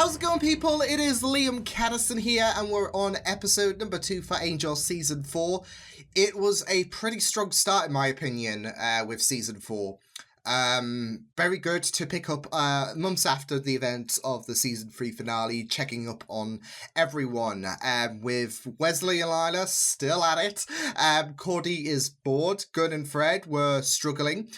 How's it going, people? It is Liam Caddison here, and we're on episode number 2 for Angel Season 4. It was a pretty strong start, in my opinion, with Season 4. Very good to pick up months after the events of the Season 3 finale, checking up on everyone, with Wesley and Lila still at it. Cordy is bored. Gunn and Fred were struggling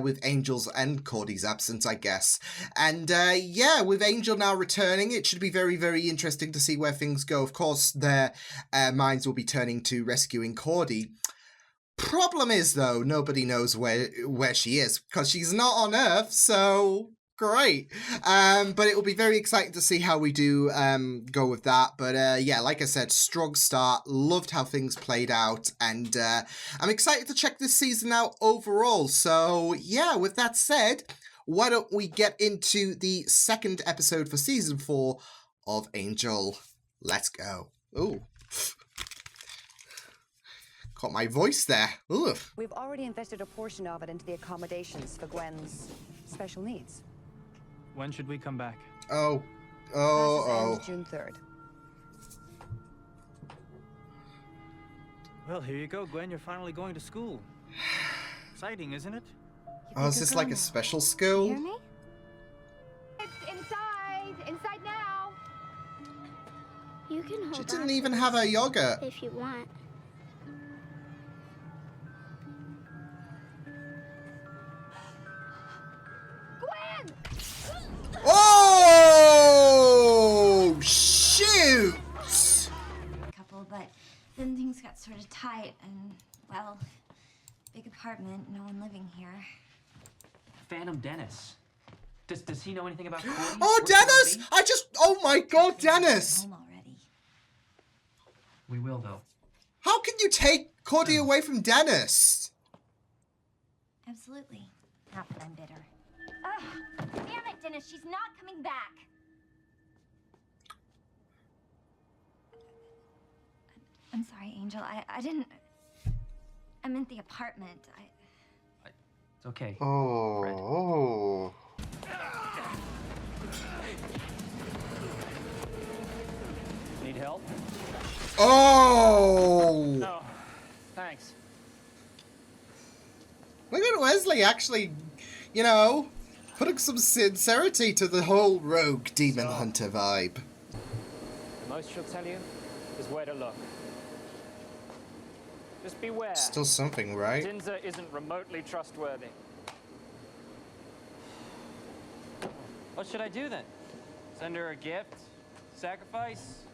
with Angel's and Cordy's absence, I guess. And yeah, with Angel now returning, it should be very, very interesting to see where things go. Of course, their minds will be turning to rescuing Cordy. Problem is, though, nobody knows where she is, because she's not on Earth, so great. But it will be very exciting to see how we do go with that. But yeah, like I said, strong start. Loved how things played out, and I'm excited to check this season out overall. So yeah, with that said, why don't we get into the second episode for Season 4 of Angel. Let's go. Ooh. Caught my voice there. Ugh. We've already invested a portion of it into the accommodations for Gwen's special needs. When should we come back? June 3rd. Well, here you go, Gwen. You're finally going to school. Exciting, isn't it? Oh, is this like a special school? Hear me? It's inside now. You can hold She on didn't to even this have her yogurt. if you want. Gwen! Oh, shoot! Couple, but then things got sort of tight and, well, big apartment, no one living here. Phantom Dennis. Does he know anything about Cordy? Oh, Dennis! Oh my God, Dennis! Home already. We will, though. How can you take Cordy away from Dennis? Absolutely. Not that I'm bitter. Ugh, damn it, Dennis, she's not coming back. I'm sorry, Angel. I didn't... I meant the apartment. It's okay. Oh. Need help? Oh! No. Thanks. Look at Wesley actually, you know, putting some sincerity to the whole rogue demon hunter vibe. The most she'll tell you is where to look. Just beware. Still something, right? Dinza isn't remotely trustworthy. What should I do then? Send her a gift? Sacrifice?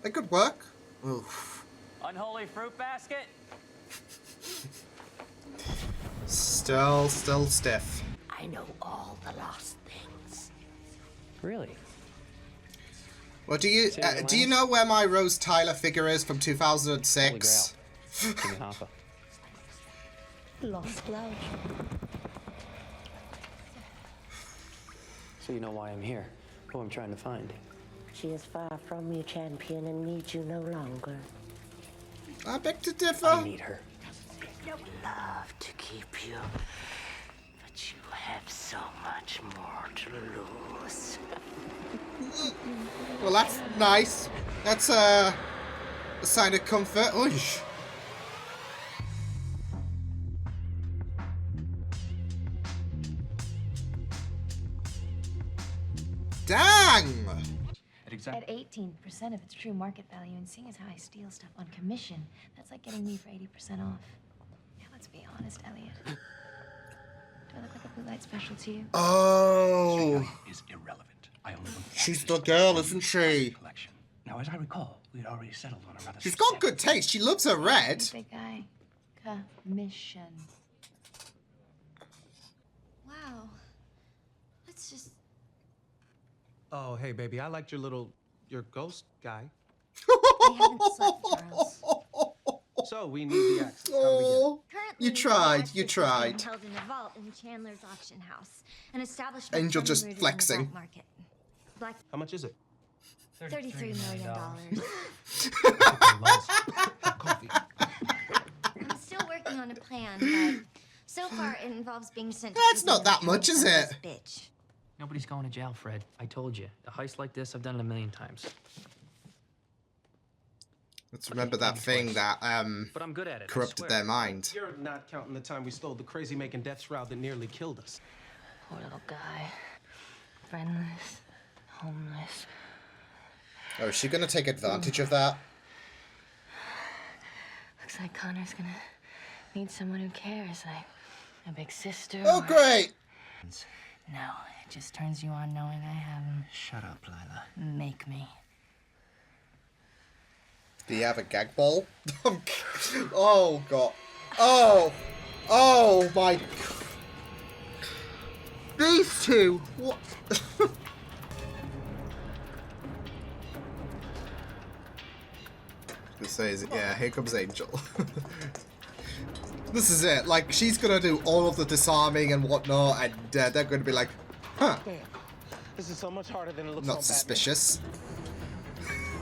That could work. Oof. Unholy fruit basket? Still stiff. I know all the lost things. Really? Well, do you know where my Rose Tyler figure is from 2006? Holy Grail. Give me half a... Lost love. So you know why I'm here. Who I'm trying to find. She is far from you, champion, and needs you no longer. I beg to I differ. need her. I would love to keep you, but you have so much more to lose. Well, that's nice. That's a sign of comfort. Oish. Dang! At 18% of its true market value, and seeing as how I steal stuff on commission, that's like getting me for 80% off. Now, let's be honest, Elliot. Do I look like a blue light special to you? Oh, Is irrelevant. I only look she's the girl, isn't she? collection. Now, as I recall, we had already settled on a rather. She's got good taste. She loves her red. Big guy. Commission. Wow. Let's just... Oh, hey, baby, I liked your ghost guy. I haven't slept, Charles. So, we need the access. How do we get it? Oh, Currently, you tried. You the access is being tried. held in a vault in Chandler's auction house. An establishment Angel just rooted in the flexing. black market. Black How much is it? $33 million. Coffee. I'm still working on a plan, but so far it involves being sent to That's prison not that as much, is a it? bitch. Nobody's going to jail, Fred. I told you. A heist like this, I've done it a million times. Let's remember that thing that But I'm good at it, I corrupted swear. their mind. You're not counting the time we stole the crazy-making death shroud that nearly killed us. Poor little guy. Friendless. Homeless. Oh, is she gonna take advantage of that? Looks like Connor's gonna need someone who cares, like a big sister. Oh, great! No, it just turns you on knowing I have him. Shut up, Lila. Make me. Do you have a gag ball? Oh, God. Oh! Oh, my God. These two! What? This says, yeah, here comes Angel. This is it. Like, she's gonna do all of the disarming and whatnot, and they're gonna be like, huh. Damn. This is so much harder than it looks. Not suspicious.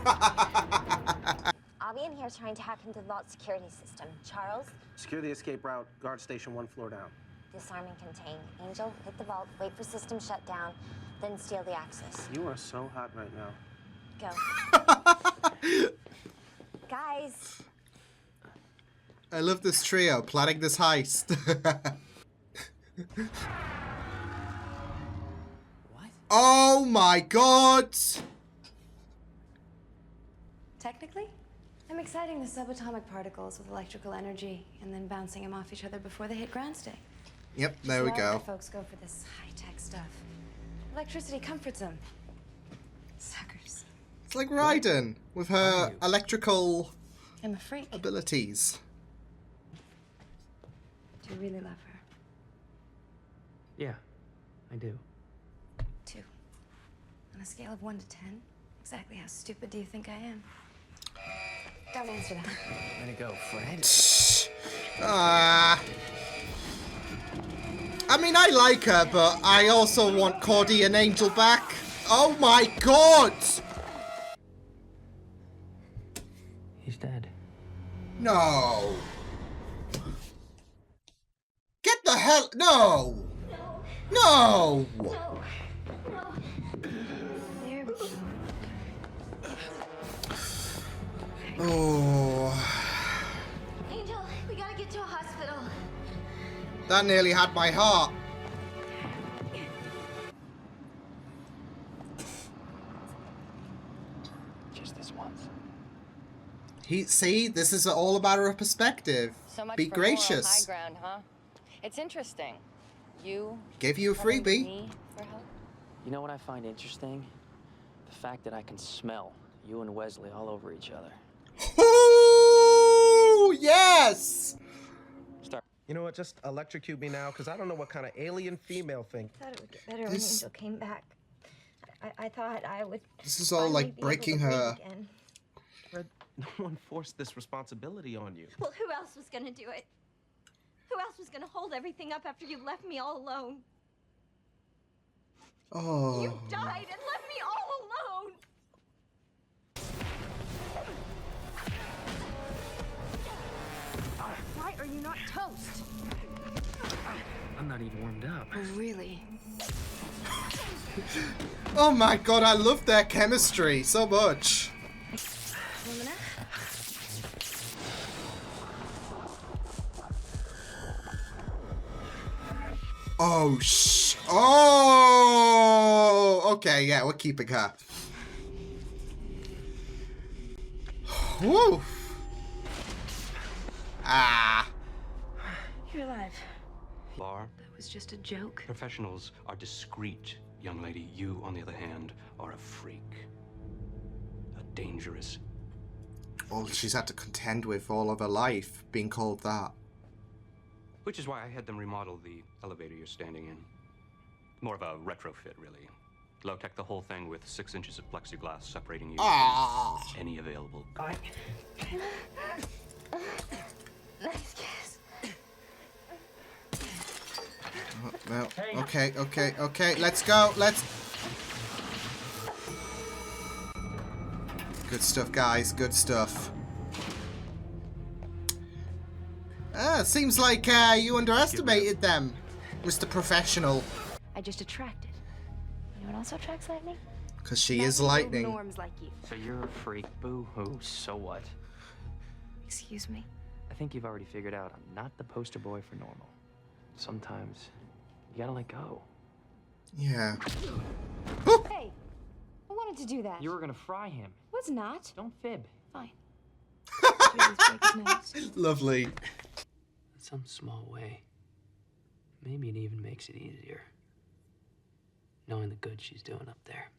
I'll be in here trying to hack into the vault security system. Charles, Secure the escape route. Guard station 1 floor down. disarm and contain. Angel, hit the vault, wait for system shutdown, then steal the access. You are so hot right now. Go. Guys. I love this trio planning this heist. What? Oh my God! Technically, I'm exciting the subatomic particles with electrical energy and then bouncing them off each other before they hit ground state. Yep, there we Just go. love that folks go for this high-tech stuff. Electricity comforts them. Suckers. It's like Raiden with her electrical I'm a freak. abilities. Do you really love her? Yeah, I do. 2. On a scale of 1 to 10, exactly how stupid do you think I am? Don't answer that. Way to go, Fred. Ah. I mean, I like her, but I also want Cordy and Angel back. Oh my God! He's dead. No. Get the hell... No! No! There we go. Oh... Angel, we gotta get to a hospital. That nearly had my heart. Just this once. See, this is all a matter of perspective. So much Be for moral gracious. high ground, huh? It's interesting. You Gave you a coming to freebie. me for help? You know what I find interesting? The fact that I can smell you and Wesley all over each other. Ooh, yes! You know what? Just electrocute me now, because I don't know what kind of alien female thing. I thought it would get better when This- Angel came back. I thought I would. This is all finally like be able breaking to breathe her. again. Fred, no one forced this responsibility on you. Well, who else was gonna do it? Who else was gonna hold everything up after you left me all alone? Oh. You died and left me all alone! Why are you not toast? I'm not even warmed up. Oh, really? Oh my God, I love their chemistry so much. Lumina? Oh, Oh! Okay, yeah, we're keeping her. Woo! Ah. You're alive. Lar, That was just a joke. professionals are discreet, young lady. You, on the other hand, are a freak. A dangerous. All she's had to contend with all of her life, being called that. Which is why I had them remodel the elevator you're standing in. More of a retrofit, really. Low-tech the whole thing with 6 inches of plexiglass separating you Ah. from any available. Nice kiss. No. Okay, let's go. Good stuff, guys. Good stuff. Seems like you underestimated them, Mr. Professional. I just attracted know what also attracts lightning? Because she is lightning. Norms like you. So you're a freak. Boo-hoo. So what? Excuse me? I think you've already figured out I'm not the poster boy for normal. Sometimes you gotta let go. Yeah. Hey, I wanted to do that. You were gonna fry him. Was not. Don't fib. Fine. Julie's break his nose. Lovely. In some small way, maybe it even makes it easier. Knowing the good she's doing up there.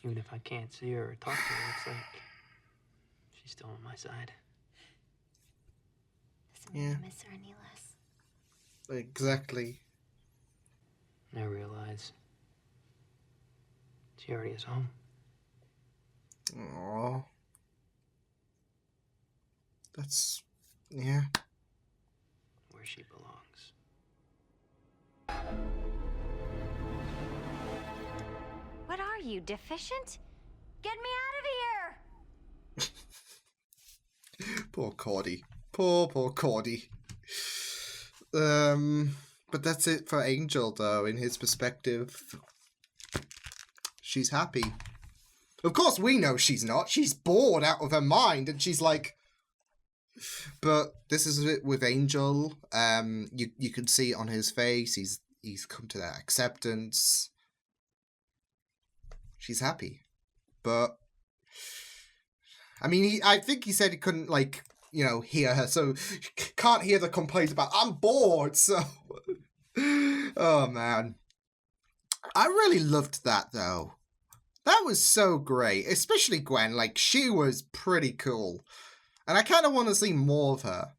Even if I can't see her or talk to her, it's like she's still on my side. Doesn't mean I miss her any less. Exactly. And I realize she already is home. Aww. That's... yeah. Where she belongs. What are you, deficient? Get me out of here! Poor Cordy. Poor Cordy. But that's it for Angel, though, in his perspective. She's happy. Of course, we know she's not. She's bored out of her mind, and she's like... But this is it with Angel. You can see it on his face. He's come to that acceptance. She's happy. But... I mean, I think he said he couldn't, like... you know, hear her, so can't hear the complaints about, I'm bored, so... Oh, man. I really loved that, though. That was so great, especially Gwen, like, she was pretty cool. And I kind of want to see more of her.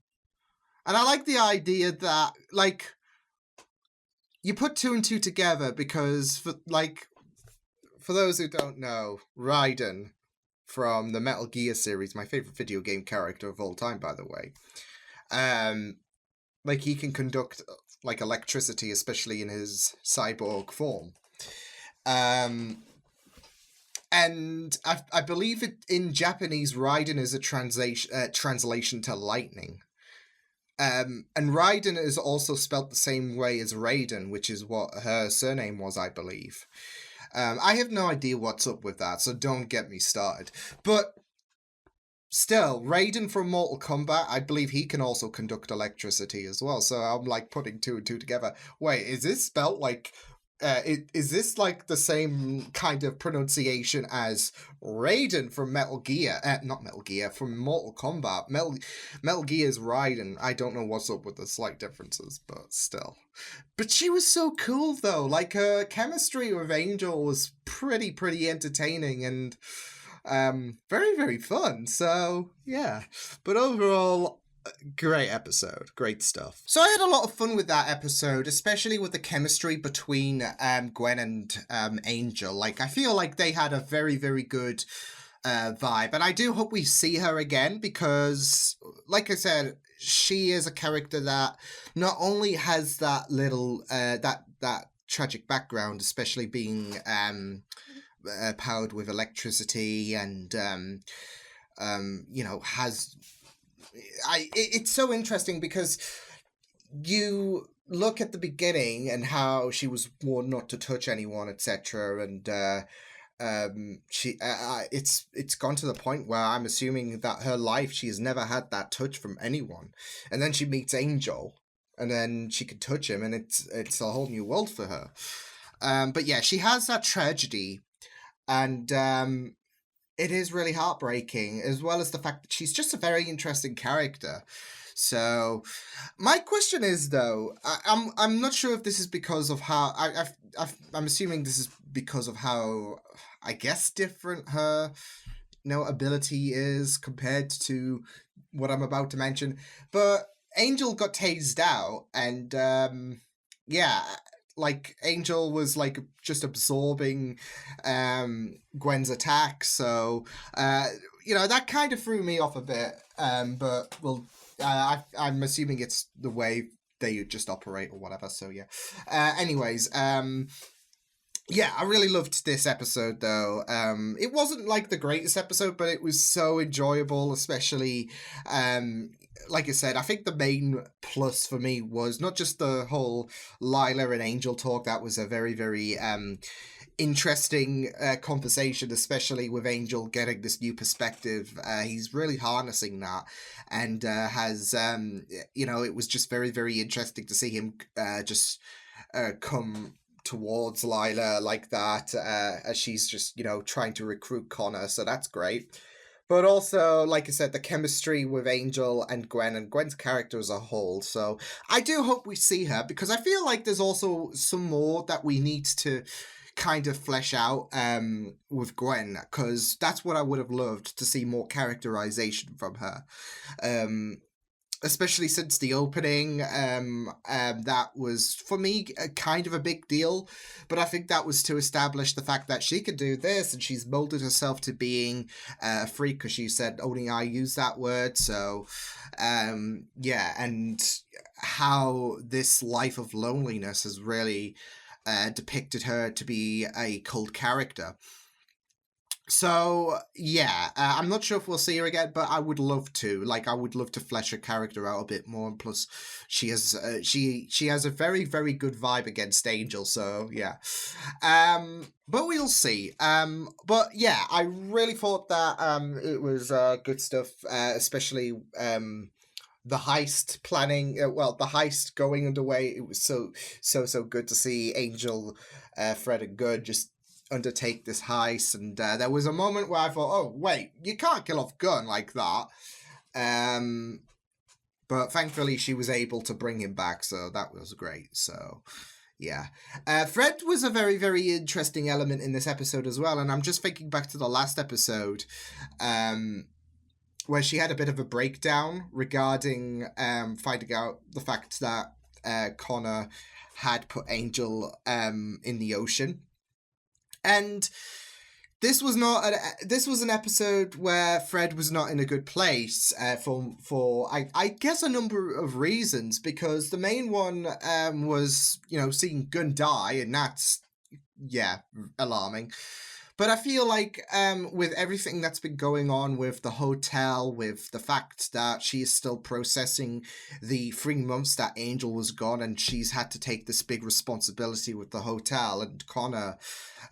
And I like the idea that, like, you put two and two together because, for those who don't know, Raiden from the Metal Gear series, my favorite video game character of all time, by the way. Like, he can conduct, like, electricity, especially in his cyborg form. And I believe it in Japanese, Raiden is a translation to lightning. And Raiden is also spelt the same way as Raiden, which is what her surname was, I believe. I have no idea what's up with that, so don't get me started. But still, Raiden from Mortal Kombat, I believe he can also conduct electricity as well. So I'm like putting two and two together. Wait, is this spelt like... is this like the same kind of pronunciation as Raiden from Metal Gear? Not Metal Gear, from Mortal Kombat. Metal Gear's Raiden. I don't know what's up with the slight differences, but still. But she was so cool, though. Like, her chemistry with Angel was pretty entertaining and very, very fun. So, yeah. But overall... great episode. Great stuff. So I had a lot of fun with that episode, especially with the chemistry between Gwen and Angel. Like, I feel like they had a very, very good vibe. And I do hope we see her again because, like I said, she is a character that not only has that little, that tragic background, especially being powered with electricity and, you know, has... it's so interesting because you look at the beginning and how she was warned not to touch anyone, etc. And it's gone to the point where I'm assuming that her life she has never had that touch from anyone. And then she meets Angel, and then she can touch him, and it's a whole new world for her. But yeah, she has that tragedy, and it is really heartbreaking, as well as the fact that she's just a very interesting character. So, my question is, though, I'm not sure if this is because of how... I'm assuming this is because of how, I guess, different her, you know, ability is compared to what I'm about to mention. But Angel got tased out, and, yeah... like, Angel was, like, just absorbing Gwen's attack, so, you know, that kind of threw me off a bit, but, well, I'm assuming it's the way they just operate or whatever, so, yeah. Anyways, yeah, I really loved this episode, though. It wasn't, like, the greatest episode, but it was so enjoyable, especially, like I said, I think the main plus for me was not just the whole Lila and Angel talk. That was a very, very interesting conversation, especially with Angel getting this new perspective. He's really harnessing that, and has it was just very, very interesting to see him just come towards Lila like that, as she's just trying to recruit Connor. So that's great. But also, like I said, the chemistry with Angel and Gwen's character as a whole. So I do hope we see her, because I feel like there's also some more that we need to kind of flesh out with Gwen, because that's what I would have loved to see, more characterization from her. Especially since the opening, that was, for me, kind of a big deal. But I think that was to establish the fact that she could do this, and she's molded herself to being a freak, because she said only I use that word. So, yeah, and how this life of loneliness has really depicted her to be a cult character. So yeah, I'm not sure if we'll see her again, but I would love to. Like, I would love to flesh her character out a bit more. And plus, she has she has a very, very good vibe against Angel. So yeah, but we'll see. But yeah, I really thought that it was good stuff, especially the heist planning. The heist going underway. It was so good to see Angel, Fred, and Gunn just undertake this heist, and there was a moment where I thought, oh wait, you can't kill off Gunn like that, but thankfully she was able to bring him back, so that was great. So yeah, Fred was a very, very interesting element in this episode as well, and I'm just thinking back to the last episode where she had a bit of a breakdown regarding finding out the fact that Connor had put Angel in the ocean. And this was an episode where Fred was not in a good place for I guess a number of reasons, because the main one was seeing Gunn die, and that's alarming. But I feel like with everything that's been going on with the hotel, with the fact that she is still processing the 3 months that Angel was gone, and she's had to take this big responsibility with the hotel and Connor,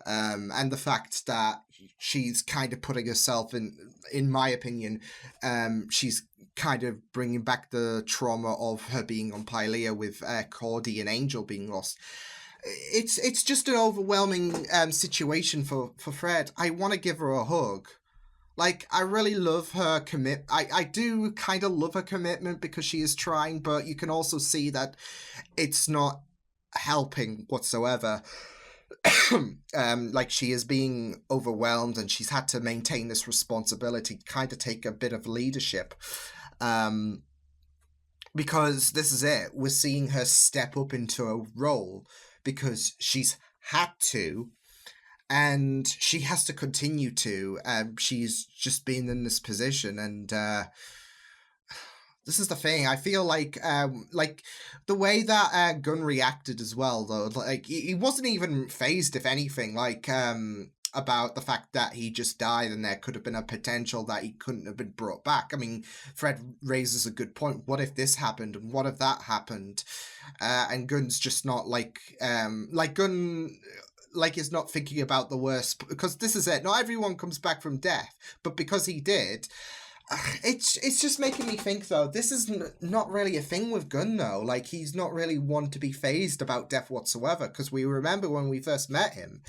and the fact that she's kind of putting herself in my opinion, she's kind of bringing back the trauma of her being on Pylea with Cordy and Angel being lost. It's just an overwhelming situation for Fred. I want to give her a hug. Like, I really love her I do kind of love her commitment, because she is trying, but you can also see that it's not helping whatsoever. Like, she is being overwhelmed, and she's had to maintain this responsibility, kind of take a bit of leadership. Because this is it. We're seeing her step up into a role because she's had to, and she has to continue to. She's just been in this position, and this is the thing. I feel like the way that Gunn reacted as well, though, like he wasn't even phased, if anything, like about the fact that he just died and there could have been a potential that he couldn't have been brought back. I mean, Fred raises a good point. What if this happened, and what if that happened? And Gunn's just not Gunn is not thinking about the worst, because this is it. Not everyone comes back from death, but because he did, it's just making me think, though, this is not really a thing with Gunn, though. Like, he's not really one to be phased about death whatsoever, because we remember when we first met him,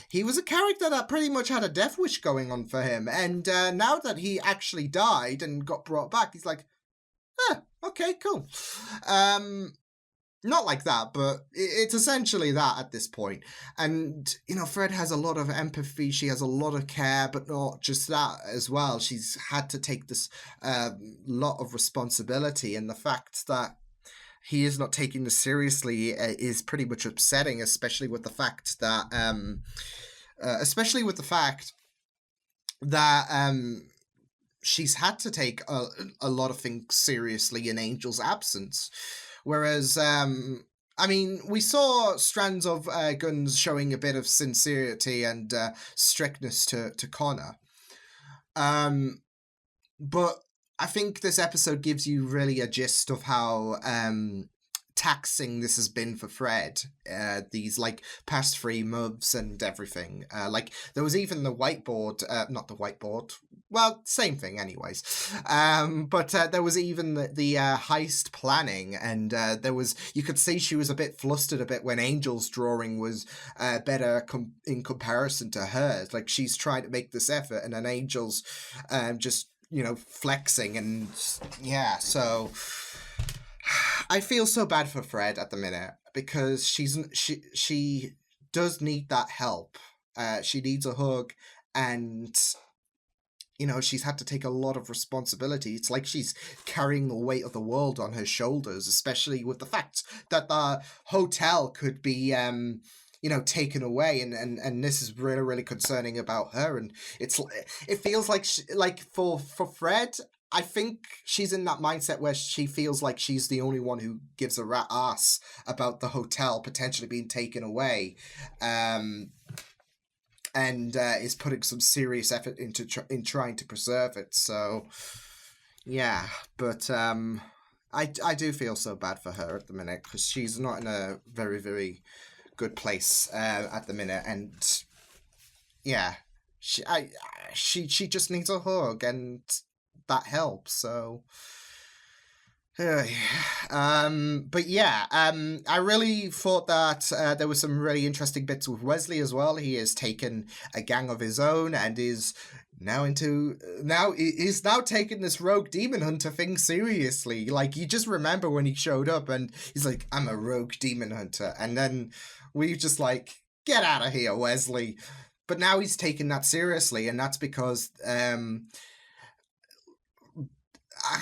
he was a character that pretty much had a death wish going on for him, and now that he actually died and got brought back, he's like, okay, cool. Not like that, but it's essentially that at this point. And, Fred has a lot of empathy, she has a lot of care, but not just that as well. She's had to take this lot of responsibility, and the fact that he is not taking this seriously is pretty much upsetting, especially with the fact that she's had to take a lot of things seriously in Angel's absence. Whereas, I mean, we saw strands of Gunn's showing a bit of sincerity and strictness to Connor. But I think this episode gives you really a gist of how taxing this has been for Fred, these like past 3 months and everything. Like there was even the whiteboard, not the whiteboard, well, same thing anyways. But there was even the heist planning, and there was, you could see she was a bit flustered a bit when Angel's drawing was better in comparison to hers. Like she's trying to make this effort, and then Angel's just, you know, flexing, and yeah, so I feel so bad for Fred at the minute, because she does need that help. She needs a hug, and you know, she's had to take a lot of responsibility. It's like she's carrying the weight of the world on her shoulders, especially with the fact that the hotel could be you know, taken away, and this is really, really concerning about her. And it feels like like for Fred, I think she's in that mindset where she feels like she's the only one who gives a rat ass about the hotel potentially being taken away, and is putting some serious effort into trying to preserve it. So yeah, but I do feel so bad for her at the minute, because she's not in a very, very good place at the minute, and yeah, she just needs a hug, and that helps. So but yeah, I really thought that there was some really interesting bits with Wesley as well. He has taken a gang of his own and is now taking this rogue demon hunter thing seriously. Like, you just remember when he showed up and he's like, I'm a rogue demon hunter, and then we just like, get out of here, Wesley. But now he's taking that seriously, and that's because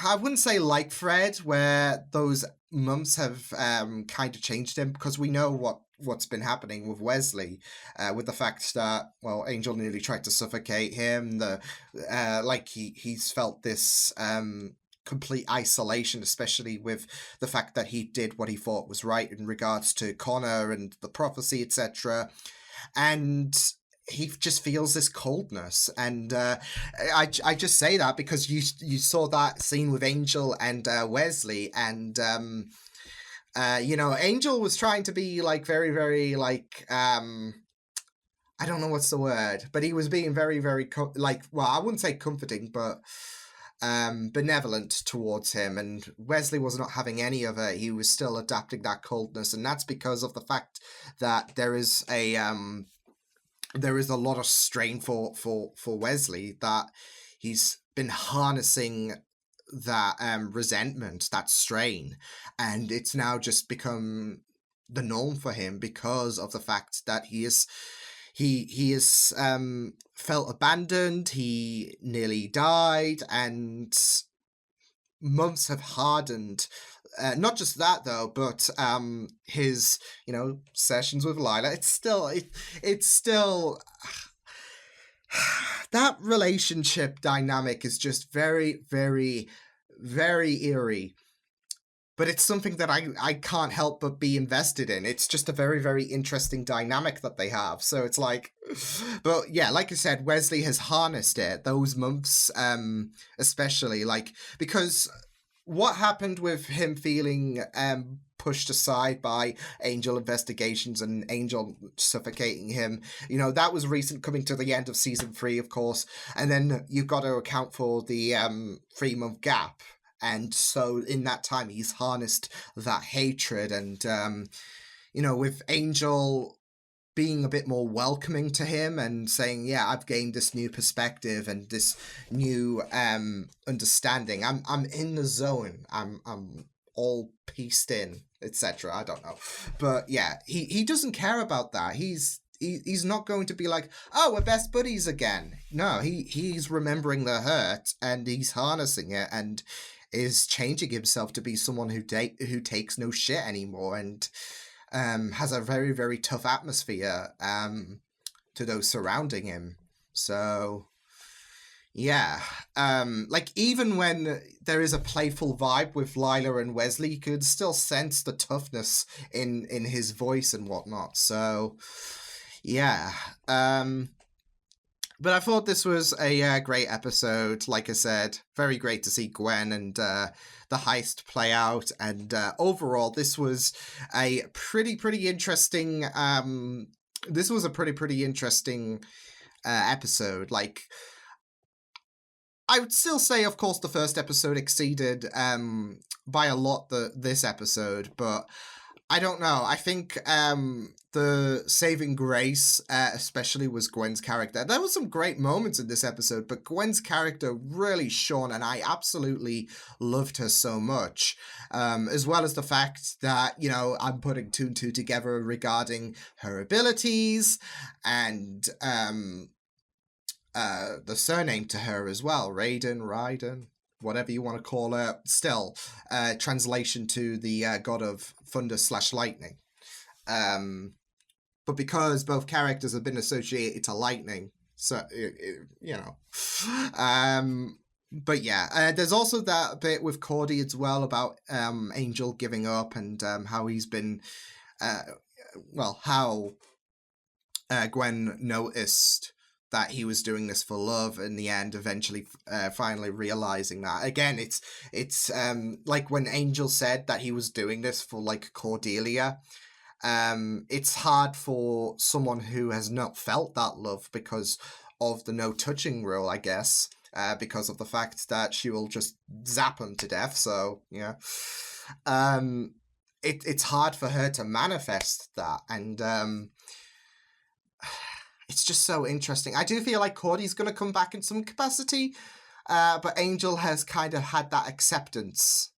I wouldn't say like Fred, where those months have kind of changed him, because we know what's been happening with Wesley, with the fact that, well, Angel nearly tried to suffocate him. Like he's felt this complete isolation, especially with the fact that he did what he thought was right in regards to Connor and the prophecy, etc. And he just feels this coldness, and I just say that because you saw that scene with Angel and Wesley, and you know, Angel was trying to be like very, very like I don't know what's the word, but he was being very, very like, well, I wouldn't say comforting, but benevolent towards him, and Wesley was not having any of it. He was still adapting that coldness, and that's because of the fact that there is a lot of strain for Wesley, that he's been harnessing that resentment, that strain, and it's now just become the norm for him because of the fact that he is felt abandoned. He nearly died, and months have hardened. Not just that though, but his, you know, sessions with Lila. It's still that relationship dynamic is just very, very, very eerie. But it's something that I can't help but be invested in. It's just a very, very interesting dynamic that they have. So it's like, but yeah, like I said, Wesley has harnessed it, those months, especially, like, because what happened with him feeling pushed aside by Angel investigations and Angel suffocating him, you know, that was recent, coming to the end of season 3, of course, and then you've got to account for the 3-month gap. And so in that time, he's harnessed that hatred, and, you know, with Angel being a bit more welcoming to him and saying, yeah, I've gained this new perspective and this new understanding. I'm in the zone. I'm all pieced in, etc. I don't know. But yeah, he doesn't care about that. He's not going to be like, oh, we're best buddies again. No, he's remembering the hurt, and he's harnessing it, and is changing himself to be someone who takes no shit anymore, and has a very, very tough atmosphere to those surrounding him. So yeah, like, even when there is a playful vibe with Lila and Wesley, you could still sense the toughness in his voice and whatnot. So yeah, But I thought this was a great episode. Like I said, very great to see Gwen and the heist play out. And overall, this was a pretty interesting. This was a pretty interesting episode. Like, I would still say, of course, the first episode exceeded by a lot this episode, but I don't know. I think the saving grace, especially, was Gwen's character. There were some great moments in this episode, but Gwen's character really shone, and I absolutely loved her so much. As well as the fact that, you know, I'm putting two and two together regarding her abilities and the surname to her as well, Raiden, whatever you want to call her. Still, translation to the god of thunder / lightning. But because both characters have been associated to lightning, so you know. But yeah, there's also that bit with Cordy as well about Angel giving up and how he's been, how Gwen noticed that he was doing this for love in the end, eventually finally realizing that. Again, it's like when Angel said that he was doing this for like Cordelia. It's hard for someone who has not felt that love because of the no touching rule, I guess, because of the fact that she will just zap him to death. So yeah, it's hard for her to manifest that, and it's just so interesting. I do feel like Cordy's going to come back in some capacity, but Angel has kind of had that acceptance,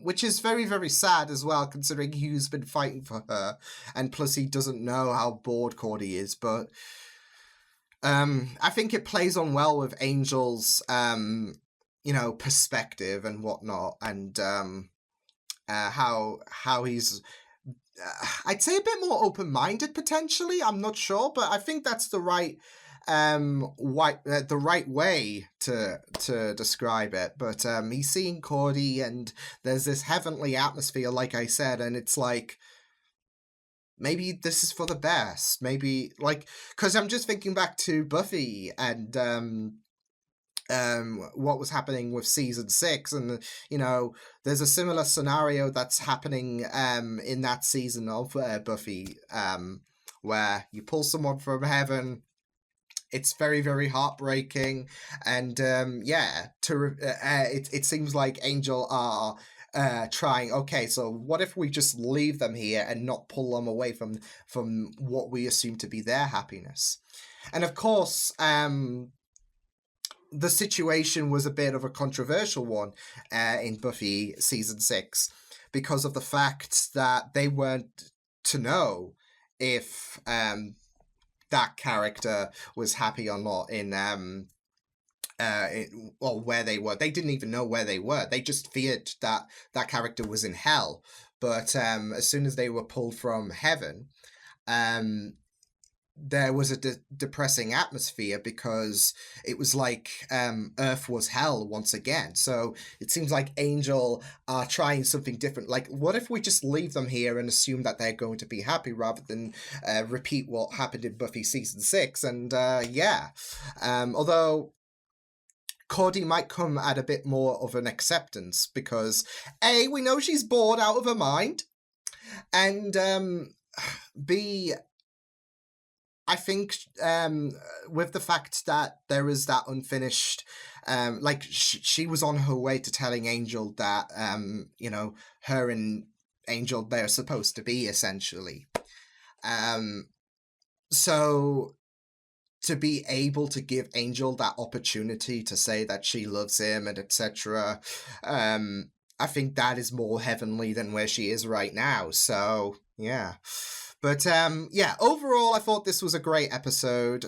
which is very sad as well, considering who's been fighting for her, and plus he doesn't know how bored Cordy is. But I think it plays on well with Angel's, perspective and whatnot, and how he's. I'd say a bit more open-minded potentially. I'm not sure, but I think that's the right way to describe it. But he's seeing Cordy, and there's this heavenly atmosphere, like I said, and it's like, maybe this is for the best. Maybe, like, because I'm just thinking back to Buffy and what was happening with season 6, and you know, there's a similar scenario that's happening in that season of Buffy, where you pull someone from heaven. It's very heartbreaking, and it seems like Angel are trying, okay, so what if we just leave them here and not pull them away from what we assume to be their happiness? And of course, the situation was a bit of a controversial one in Buffy season 6 because of the fact that they weren't to know if that character was happy or not or where they were. They didn't even know where they were. They just feared that that character was in hell. But as soon as they were pulled from heaven, there was a depressing atmosphere because it was like Earth was hell once again. So it seems like Angel are trying something different. Like, what if we just leave them here and assume that they're going to be happy rather than repeat what happened in Buffy season 6? And although Cordy might come at a bit more of an acceptance because A, we know she's bored out of her mind, and B, I think with the fact that there is that unfinished, like she was on her way to telling Angel that, her and Angel, they're supposed to be, essentially. So to be able to give Angel that opportunity to say that she loves him and etc., I think that is more heavenly than where she is right now. So, yeah. But, overall, I thought this was a great episode.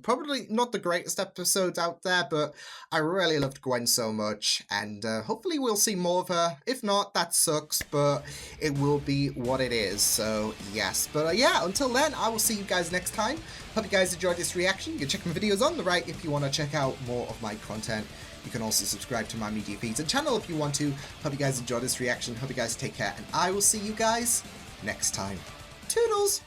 Probably not the greatest episodes out there, but I really loved Gwen so much, and hopefully we'll see more of her. If not, that sucks, but it will be what it is, so yes. But, until then, I will see you guys next time. Hope you guys enjoyed this reaction. You can check my videos on the right if you want to check out more of my content. You can also subscribe to my media feeds and channel if you want to. Hope you guys enjoyed this reaction. Hope you guys take care, and I will see you guys next time. Toodles!